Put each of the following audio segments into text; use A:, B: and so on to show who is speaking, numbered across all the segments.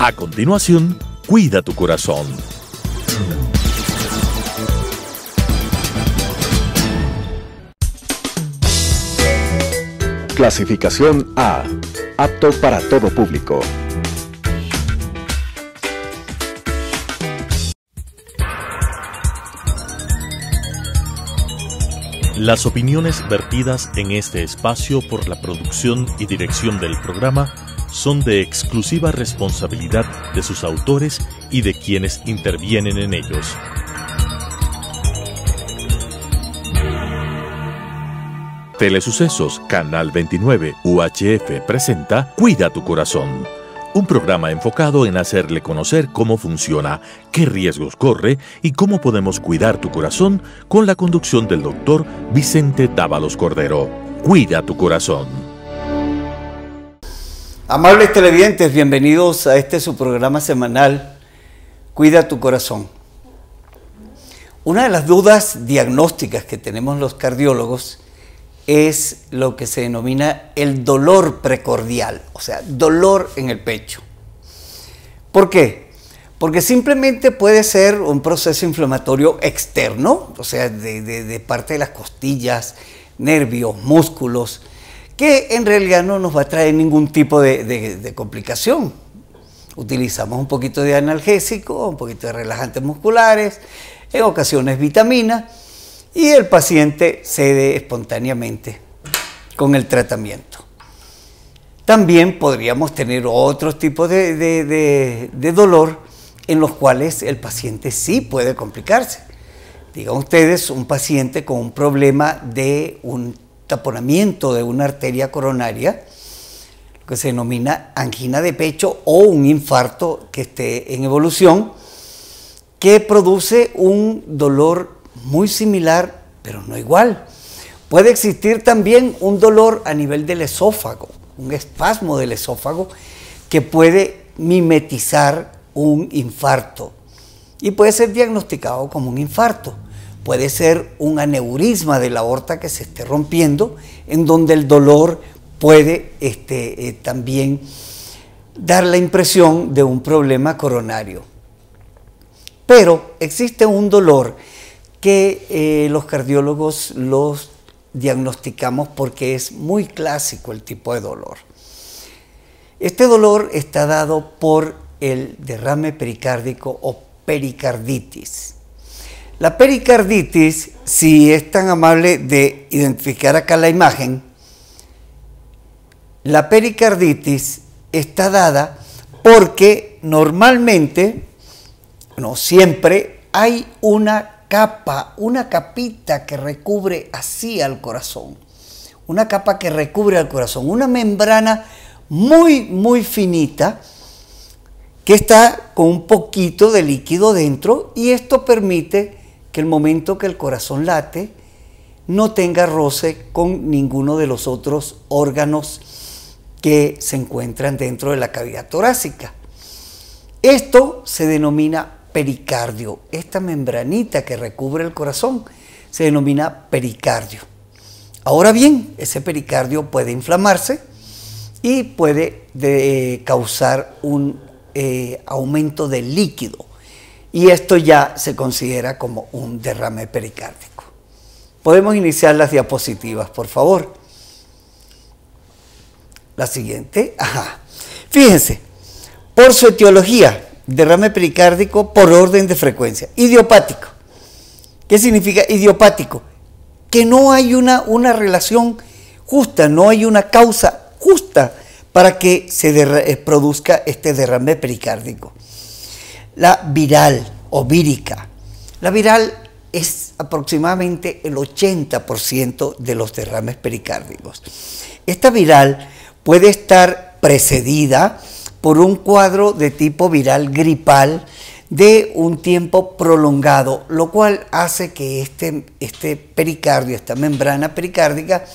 A: A continuación, Cuida tu Corazón.
B: Clasificación A. Apto para todo público.
A: Las opiniones vertidas en este espacio por la producción y dirección del programa son de exclusiva responsabilidad de sus autores y de quienes intervienen en ellos. Telesucesos, Canal 29, UHF presenta Cuida tu Corazón, un programa enfocado en hacerle conocer cómo funciona, qué riesgos corre y cómo podemos cuidar tu corazón con la conducción del doctor Vicente Dávalos Cordero. Cuida tu Corazón.
C: Amables televidentes, bienvenidos a este su programa semanal, Cuida tu Corazón. Una de las dudas diagnósticas que tenemos los cardiólogos es lo que se denomina el dolor precordial, o sea, dolor en el pecho. ¿Por qué? Porque simplemente puede ser un proceso inflamatorio externo, o sea, de parte de las costillas, nervios, músculos, que en realidad no nos va a traer ningún tipo de complicación. Utilizamos un poquito de analgésico, un poquito de relajantes musculares, en ocasiones vitaminas, y el paciente cede espontáneamente con el tratamiento. También podríamos tener otros tipos de dolor en los cuales el paciente sí puede complicarse. Digan ustedes, un paciente con un problema de un taponamiento de una arteria coronaria, lo que se denomina angina de pecho o un infarto que esté en evolución, que produce un dolor muy similar, pero no igual. Puede existir también un dolor a nivel del esófago, un espasmo del esófago que puede mimetizar un infarto y puede ser diagnosticado como un infarto. Puede ser un aneurisma de la aorta que se esté rompiendo, en donde el dolor puede también dar la impresión de un problema coronario. Pero existe un dolor que los cardiólogos los diagnosticamos porque es muy clásico el tipo de dolor. Este dolor está dado por el derrame pericárdico o pericarditis. La pericarditis, si es tan amable de identificar acá la imagen, la pericarditis está dada porque normalmente, no siempre, hay una capa, una capita que recubre así al corazón, una capa que recubre al corazón, una membrana muy finita que está con un poquito de líquido dentro, y esto permite que el momento que el corazón late no tenga roce con ninguno de los otros órganos que se encuentran dentro de la cavidad torácica. Esto se denomina pericardio. Esta membranita que recubre el corazón se denomina pericardio. Ahora bien, ese pericardio puede inflamarse y puede causar un aumento del líquido, y esto ya se considera como un derrame pericárdico. Podemos iniciar las diapositivas, por favor. La siguiente. Fíjense, por su etiología, derrame pericárdico por orden de frecuencia. Idiopático. ¿Qué significa idiopático? Que no hay una relación justa, no hay una causa justa para que se produzca este derrame pericárdico. La viral o vírica. La viral es aproximadamente el 80% de los derrames pericárdicos. Esta viral puede estar precedida por un cuadro de tipo viral gripal de un tiempo prolongado, lo cual hace que este pericardio, esta membrana pericárdica,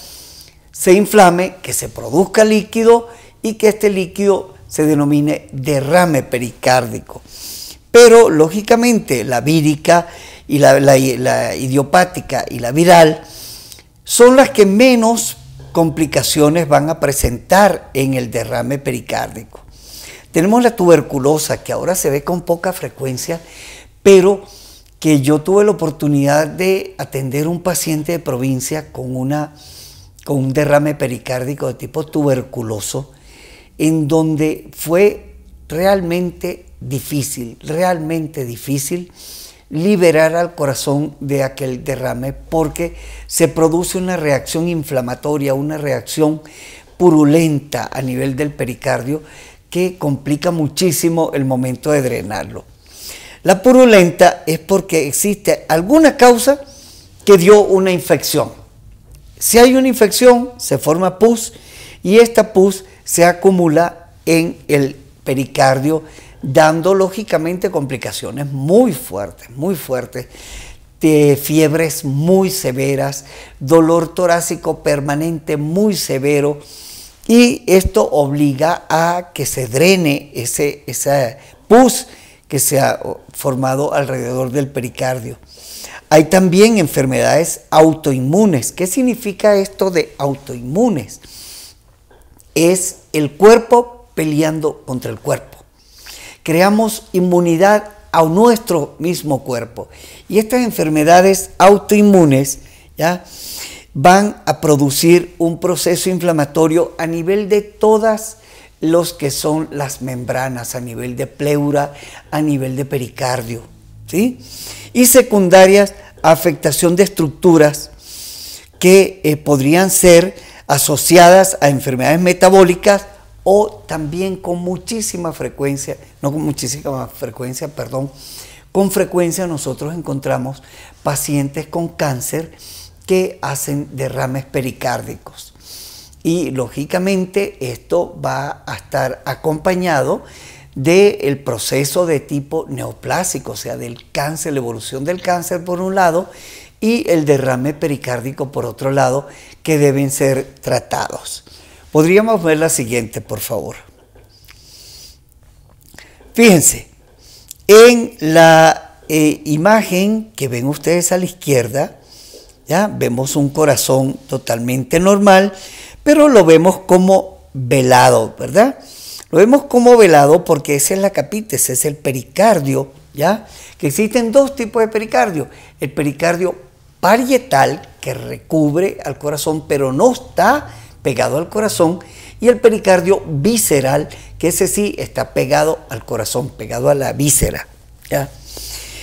C: se inflame, que se produzca líquido y que este líquido se denomine derrame pericárdico. Pero lógicamente la vírica y la idiopática y la viral son las que menos complicaciones van a presentar en el derrame pericárdico. Tenemos la tuberculosa, que ahora se ve con poca frecuencia, pero que yo tuve la oportunidad de atender un paciente de provincia con un derrame pericárdico de tipo tuberculoso, en donde fue realmente difícil liberar al corazón de aquel derrame, porque se produce una reacción inflamatoria, una reacción purulenta a nivel del pericardio que complica muchísimo el momento de drenarlo. La purulenta es porque existe alguna causa que dio una infección. Si hay una infección, se forma pus y esta pus se acumula en el pericardio, dando lógicamente complicaciones muy fuertes, de fiebres muy severas, dolor torácico permanente muy severo, y esto obliga a que se drene esa pus que se ha formado alrededor del pericardio. Hay también enfermedades autoinmunes. ¿Qué significa esto de autoinmunes? Es el cuerpo peleando contra el cuerpo. Creamos inmunidad a nuestro mismo cuerpo. Y estas enfermedades autoinmunes, ¿ya?, van a producir un proceso inflamatorio a nivel de todas los que son las membranas, a nivel de pleura, a nivel de pericardio, ¿sí? Y secundarias, afectación de estructuras que podrían ser asociadas a enfermedades metabólicas, o también con muchísima frecuencia, con frecuencia nosotros encontramos pacientes con cáncer que hacen derrames pericárdicos. Y lógicamente esto va a estar acompañado del proceso de tipo neoplásico, o sea, del cáncer, la evolución del cáncer por un lado, y el derrame pericárdico por otro lado, que deben ser tratados. Podríamos ver la siguiente, por favor. Fíjense, en la imagen que ven ustedes a la izquierda, ya vemos un corazón totalmente normal, pero lo vemos como velado, ¿verdad? Lo vemos como velado porque esa es la capita, ese es el pericardio, ¿ya? Que existen dos tipos de pericardio. El pericardio parietal, que recubre al corazón, pero no está pegado al corazón, y el pericardio visceral, que ese sí está pegado al corazón, pegado a la víscera, ¿ya?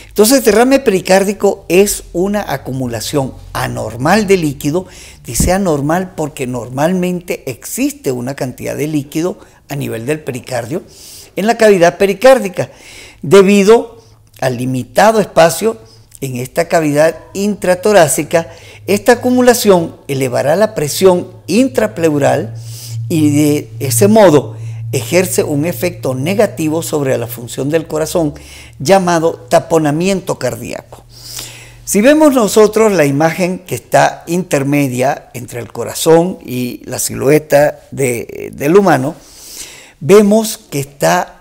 C: Entonces, derrame pericárdico es una acumulación anormal de líquido. Dice anormal porque normalmente existe una cantidad de líquido a nivel del pericardio en la cavidad pericárdica, debido al limitado espacio en esta cavidad intratorácica. Esta acumulación elevará la presión intrapleural y de ese modo ejerce un efecto negativo sobre la función del corazón, llamado taponamiento cardíaco. Si vemos nosotros la imagen que está intermedia entre el corazón y la silueta del humano, vemos que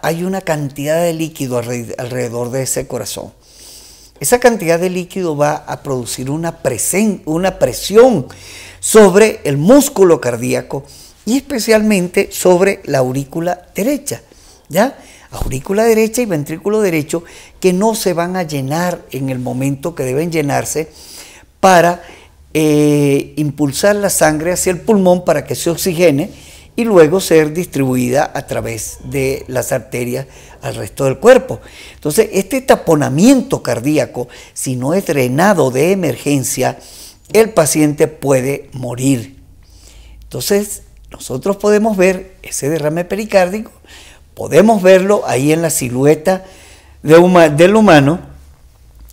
C: hay una cantidad de líquido alrededor de ese corazón. Esa cantidad de líquido va a producir una presión sobre el músculo cardíaco, y especialmente sobre la aurícula derecha, ¿ya? Aurícula derecha y ventrículo derecho, que no se van a llenar en el momento que deben llenarse para impulsar la sangre hacia el pulmón para que se oxigene y luego ser distribuida a través de las arterias al resto del cuerpo. Entonces, este taponamiento cardíaco, si no es drenado de emergencia, el paciente puede morir. Entonces, nosotros podemos ver ese derrame pericárdico, podemos verlo ahí en la silueta del humano,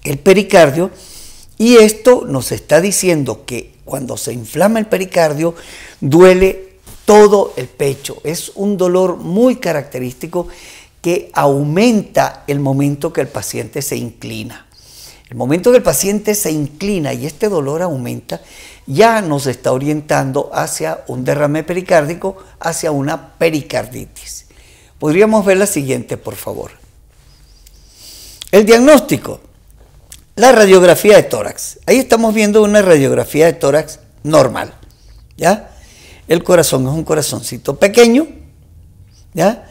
C: el pericardio, y esto nos está diciendo que cuando se inflama el pericardio duele todo el pecho. Es un dolor muy característico que aumenta el momento que el paciente se inclina. El momento que el paciente se inclina y este dolor aumenta, ya nos está orientando hacia un derrame pericárdico, hacia una pericarditis. Podríamos ver la siguiente, por favor. El diagnóstico, la radiografía de tórax. Ahí estamos viendo una radiografía de tórax normal, ¿ya? El corazón es un corazoncito pequeño, ¿ya?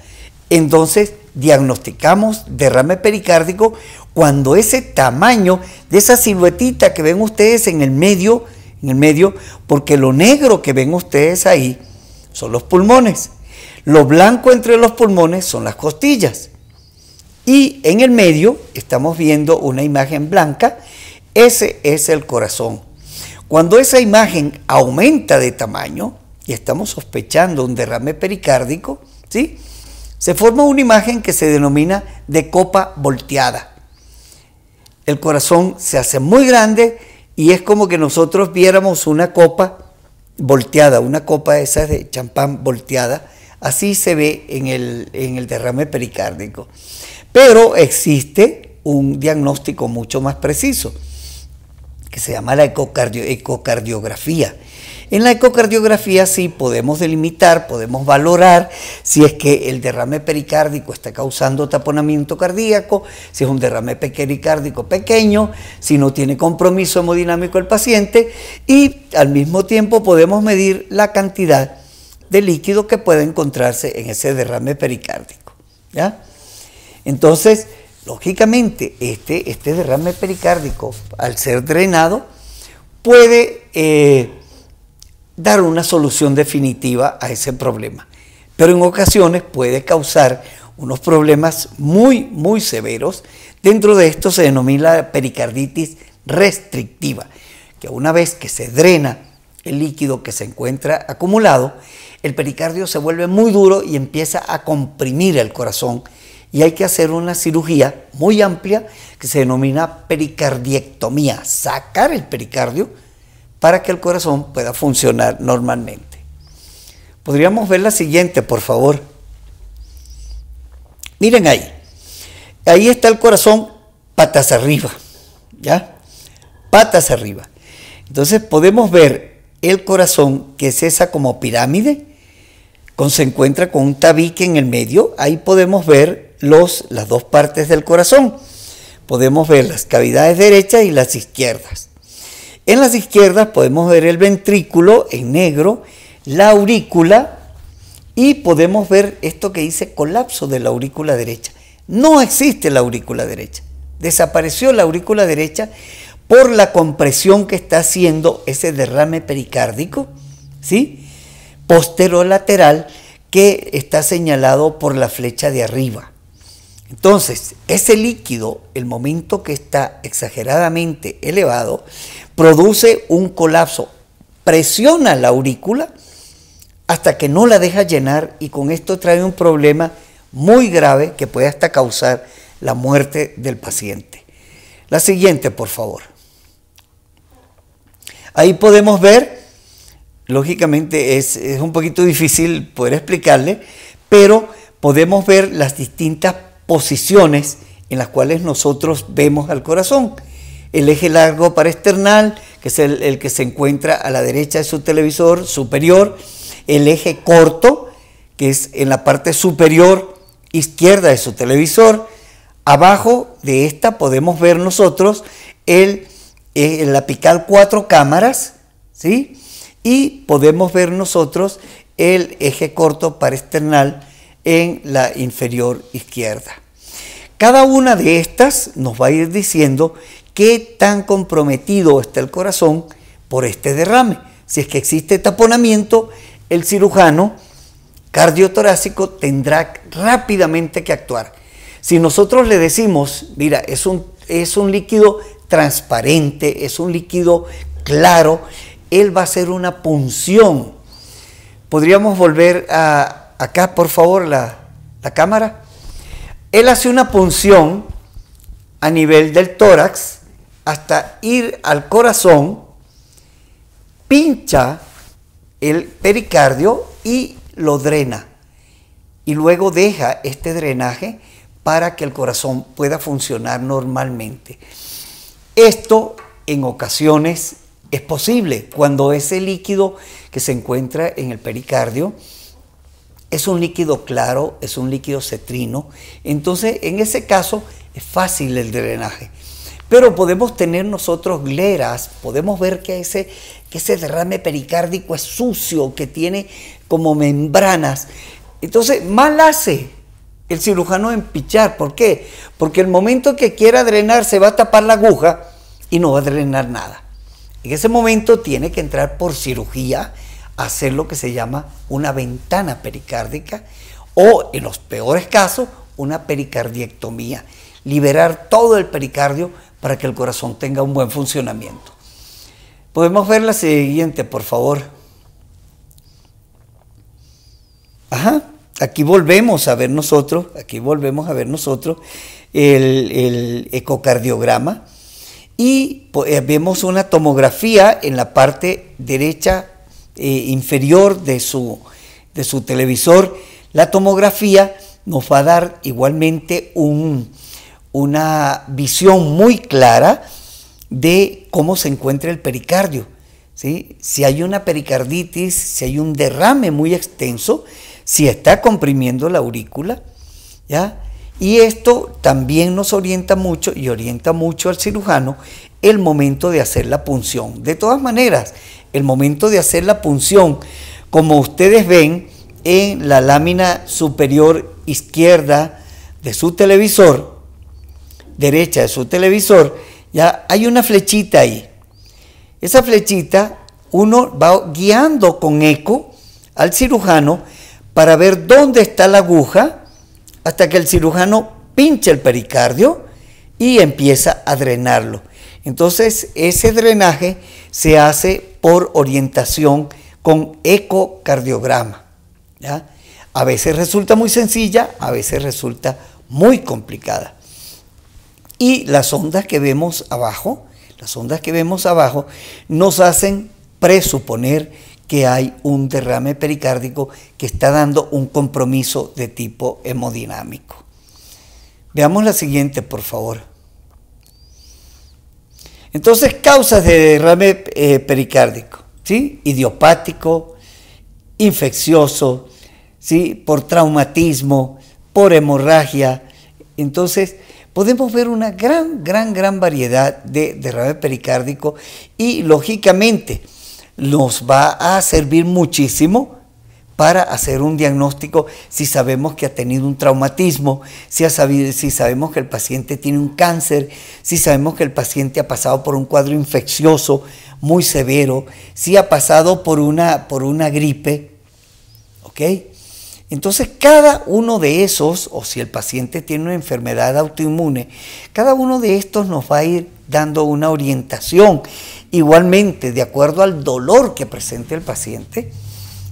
C: Entonces diagnosticamos derrame pericárdico cuando ese tamaño de esa siluetita que ven ustedes en el medio, porque lo negro que ven ustedes ahí son los pulmones. Lo blanco entre los pulmones son las costillas. Y en el medio estamos viendo una imagen blanca, ese es el corazón. Cuando esa imagen aumenta de tamaño, y estamos sospechando un derrame pericárdico, ¿sí?, se forma una imagen que se denomina de copa volteada. El corazón se hace muy grande y es como que nosotros viéramos una copa volteada, una copa esa de champán volteada. Así se ve en el derrame pericárdico. Pero existe un diagnóstico mucho más preciso, que se llama la ecocardiografía. En la ecocardiografía sí podemos delimitar, podemos valorar si es que el derrame pericárdico está causando taponamiento cardíaco, si es un derrame pericárdico pequeño, si no tiene compromiso hemodinámico el paciente, y al mismo tiempo podemos medir la cantidad de líquido que puede encontrarse en ese derrame pericárdico, ¿ya? Entonces, lógicamente, este derrame pericárdico, al ser drenado, puede dar una solución definitiva a ese problema. Pero en ocasiones puede causar unos problemas muy, muy severos. Dentro de esto se denomina pericarditis restrictiva, que una vez que se drena el líquido que se encuentra acumulado, el pericardio se vuelve muy duro y empieza a comprimir el corazón, y hay que hacer una cirugía muy amplia que se denomina pericardiectomía, sacar el pericardio para que el corazón pueda funcionar normalmente. Podríamos ver la siguiente, por favor. Miren ahí. Ahí está el corazón patas arriba, ¿ya? Patas arriba. Entonces podemos ver el corazón, que es esa como pirámide, se encuentra con un tabique en el medio. Ahí podemos ver las dos partes del corazón. Podemos ver las cavidades derechas y las izquierdas. En las izquierdas podemos ver el ventrículo en negro, la aurícula, y podemos ver esto que dice colapso de la aurícula derecha. No existe la aurícula derecha. Desapareció la aurícula derecha por la compresión que está haciendo ese derrame pericárdico, ¿sí?, posterolateral, que está señalado por la flecha de arriba. Entonces, ese líquido, el momento que está exageradamente elevado, produce un colapso, presiona la aurícula hasta que no la deja llenar, y con esto trae un problema muy grave que puede hasta causar la muerte del paciente. La siguiente, por favor. Ahí podemos ver, lógicamente es un poquito difícil poder explicarle, pero podemos ver las distintas posiciones en las cuales nosotros vemos al corazón. El eje largo paraesternal, que es el que se encuentra a la derecha de su televisor superior. El eje corto, que es en la parte superior izquierda de su televisor. Abajo de esta podemos ver nosotros el apical 4 cámaras, ¿sí?, y podemos ver nosotros el eje corto paraesternal en la inferior izquierda. Cada una de estas nos va a ir diciendo qué tan comprometido está el corazón por este derrame. Si es que existe taponamiento, el cirujano cardiotorácico tendrá rápidamente que actuar. Si nosotros le decimos, mira, es un líquido transparente, es un líquido claro, él va a hacer una punción. Podríamos volver acá, por favor, la cámara. Él hace una punción a nivel del tórax hasta ir al corazón, pincha el pericardio y lo drena. Y luego deja este drenaje para que el corazón pueda funcionar normalmente. Esto en ocasiones es posible cuando ese líquido que se encuentra en el pericardio es un líquido claro, es un líquido cetrino. Entonces, en ese caso es fácil el drenaje. Pero podemos tener nosotros gleras, podemos ver que ese derrame pericárdico es sucio, que tiene como membranas. Entonces, mal hace el cirujano empichar. ¿Por qué? Porque el momento que quiera drenar se va a tapar la aguja y no va a drenar nada. En ese momento tiene que entrar por cirugía a hacer lo que se llama una ventana pericárdica o, en los peores casos, una pericardiectomía. Liberar todo el pericardio para que el corazón tenga un buen funcionamiento. Podemos ver la siguiente, por favor. Ajá, aquí volvemos a ver nosotros, el ecocardiograma y vemos una tomografía en la parte derecha inferior de su televisor. La tomografía nos va a dar igualmente una visión muy clara de cómo se encuentra el pericardio, ¿sí? Si hay una pericarditis, si hay un derrame muy extenso, si está comprimiendo la aurícula, ¿ya? Y esto también nos orienta mucho y orienta mucho al cirujano el momento de hacer la punción. De todas maneras, el momento de hacer la punción, como ustedes ven en la lámina superior izquierda de su televisor, derecha de su televisor, ya hay una flechita ahí. Esa flechita uno va guiando con eco al cirujano para ver dónde está la aguja hasta que el cirujano pinche el pericardio y empieza a drenarlo. Entonces ese drenaje se hace por orientación con ecocardiograma, ¿ya? A veces resulta muy sencilla, a veces resulta muy complicada. Y las ondas que vemos abajo, nos hacen presuponer que hay un derrame pericárdico que está dando un compromiso de tipo hemodinámico. Veamos la siguiente, por favor. Entonces, causas de derrame pericárdico, ¿sí? Idiopático, infeccioso, ¿sí? Por traumatismo, por hemorragia. Entonces, podemos ver una gran variedad de derrame pericárdico y, lógicamente, nos va a servir muchísimo para hacer un diagnóstico si sabemos que ha tenido un traumatismo, si sabemos que el paciente tiene un cáncer, si sabemos que el paciente ha pasado por un cuadro infeccioso muy severo, si ha pasado por una gripe, ¿ok? Entonces, cada uno de esos, o si el paciente tiene una enfermedad autoinmune, cada uno de estos nos va a ir dando una orientación. Igualmente, de acuerdo al dolor que presente el paciente,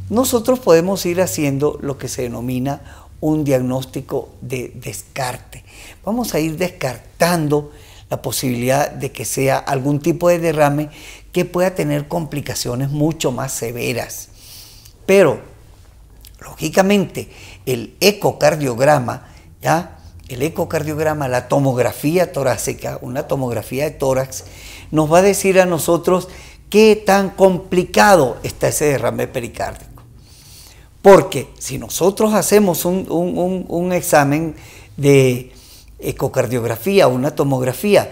C: nosotros podemos ir haciendo lo que se denomina un diagnóstico de descarte. Vamos a ir descartando la posibilidad de que sea algún tipo de derrame que pueda tener complicaciones mucho más severas. Pero, lógicamente, el ecocardiograma, ¿ya? El ecocardiograma, la tomografía torácica, una tomografía de tórax, nos va a decir a nosotros qué tan complicado está ese derrame pericárdico. Porque si nosotros hacemos un examen de ecocardiografía, una tomografía,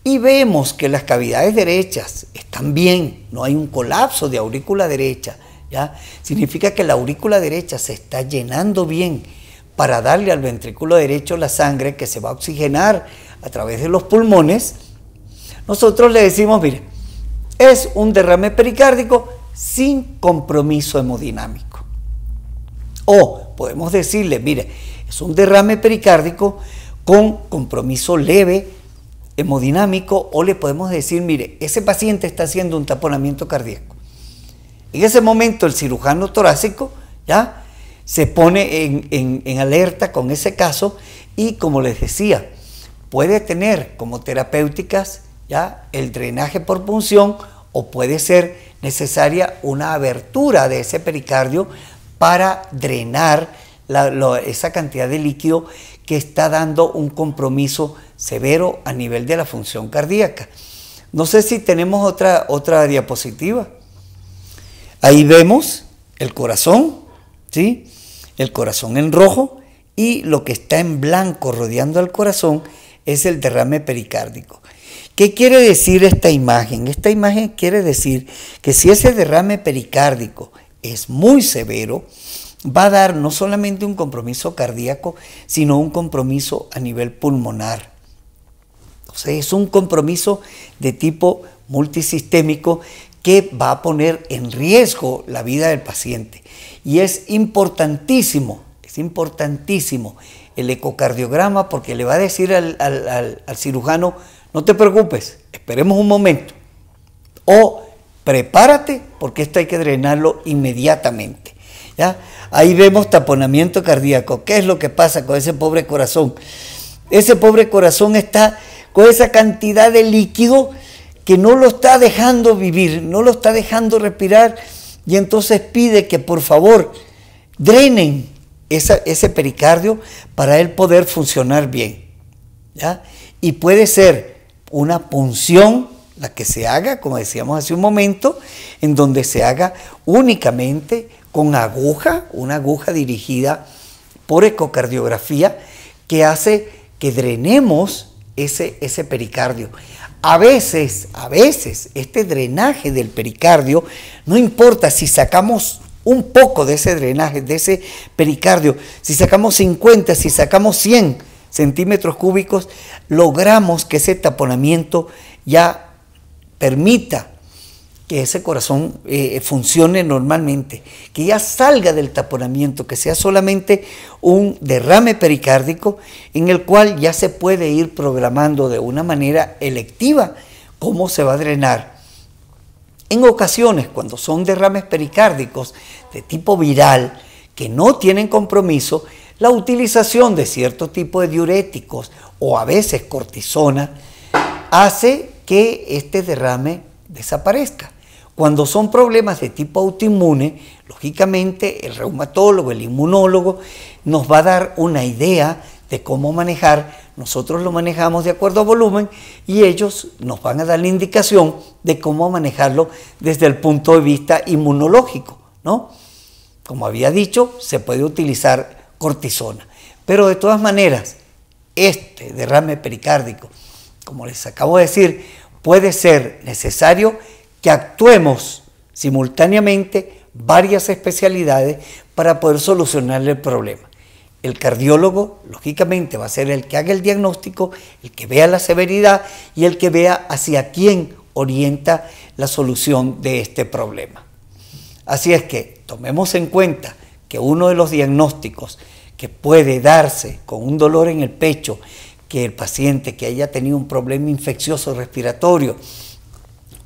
C: y vemos que las cavidades derechas están bien, no hay un colapso de aurícula derecha, ¿ya? Significa que la aurícula derecha se está llenando bien para darle al ventrículo derecho la sangre que se va a oxigenar a través de los pulmones. Nosotros le decimos, mire, es un derrame pericárdico sin compromiso hemodinámico. O podemos decirle, mire, es un derrame pericárdico con compromiso leve hemodinámico, o le podemos decir, mire, ese paciente está haciendo un taponamiento cardíaco. En ese momento el cirujano torácico, ¿ya?, se pone en alerta con ese caso y, como les decía, puede tener como terapéuticas, ¿ya?, el drenaje por punción, o puede ser necesaria una abertura de ese pericardio para drenar esa cantidad de líquido que está dando un compromiso severo a nivel de la función cardíaca. No sé si tenemos otra diapositiva. Ahí vemos el corazón, ¿sí? El corazón en rojo, y lo que está en blanco rodeando al corazón es el derrame pericárdico. ¿Qué quiere decir esta imagen? Esta imagen quiere decir que si ese derrame pericárdico es muy severo, va a dar no solamente un compromiso cardíaco, sino un compromiso a nivel pulmonar. Entonces es un compromiso de tipo multisistémico que va a poner en riesgo la vida del paciente. Y es importantísimo el ecocardiograma, porque le va a decir al cirujano, no te preocupes, esperemos un momento, o prepárate porque esto hay que drenarlo inmediatamente. ¿Ya? Ahí vemos taponamiento cardíaco. ¿Qué es lo que pasa con ese pobre corazón? Ese pobre corazón está con esa cantidad de líquido que no lo está dejando vivir, no lo está dejando respirar, y entonces pide que por favor drenen ese pericardio para él poder funcionar bien. ¿Ya? Y puede ser una punción la que se haga, como decíamos hace un momento, en donde se haga únicamente con aguja, una aguja dirigida por ecocardiografía, que hace que drenemos ese pericardio. A veces, este drenaje del pericardio, no importa si sacamos un poco de ese drenaje, de ese pericardio, si sacamos 50, si sacamos 100 centímetros cúbicos, logramos que ese taponamiento ya permita que ese corazón funcione normalmente, que ya salga del taponamiento, que sea solamente un derrame pericárdico en el cual ya se puede ir programando de una manera electiva cómo se va a drenar. En ocasiones, cuando son derrames pericárdicos de tipo viral, que no tienen compromiso, la utilización de cierto tipo de diuréticos o a veces cortisona hace que este derrame desaparezca. Cuando son problemas de tipo autoinmune, lógicamente el reumatólogo, el inmunólogo, nos va a dar una idea de cómo manejar. Nosotros lo manejamos de acuerdo a volumen y ellos nos van a dar la indicación de cómo manejarlo desde el punto de vista inmunológico, ¿no? Como había dicho, se puede utilizar cortisona. Pero de todas maneras, este derrame pericárdico, como les acabo de decir, puede ser necesario que actuemos simultáneamente varias especialidades para poder solucionarle el problema. El cardiólogo, lógicamente, va a ser el que haga el diagnóstico, el que vea la severidad y el que vea hacia quién orienta la solución de este problema. Así es que tomemos en cuenta que uno de los diagnósticos que puede darse con un dolor en el pecho, que el paciente que haya tenido un problema infeccioso respiratorio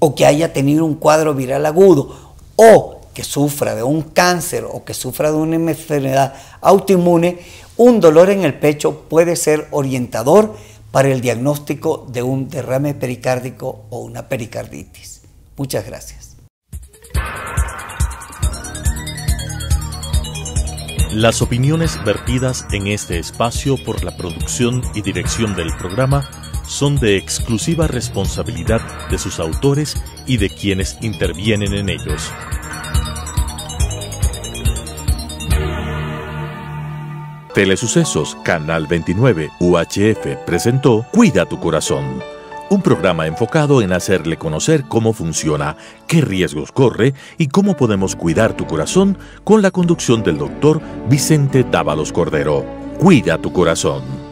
C: o que haya tenido un cuadro viral agudo o que sufra de un cáncer o que sufra de una enfermedad autoinmune, un dolor en el pecho puede ser orientador para el diagnóstico de un derrame pericárdico o una pericarditis. Muchas gracias.
A: Las opiniones vertidas en este espacio por la producción y dirección del programa son de exclusiva responsabilidad de sus autores y de quienes intervienen en ellos. Telesucesos, Canal 29, UHF presentó Cuida tu Corazón, un programa enfocado en hacerle conocer cómo funciona, qué riesgos corre y cómo podemos cuidar tu corazón, con la conducción del doctor Vicente Dávalos Cordero. Cuida tu corazón.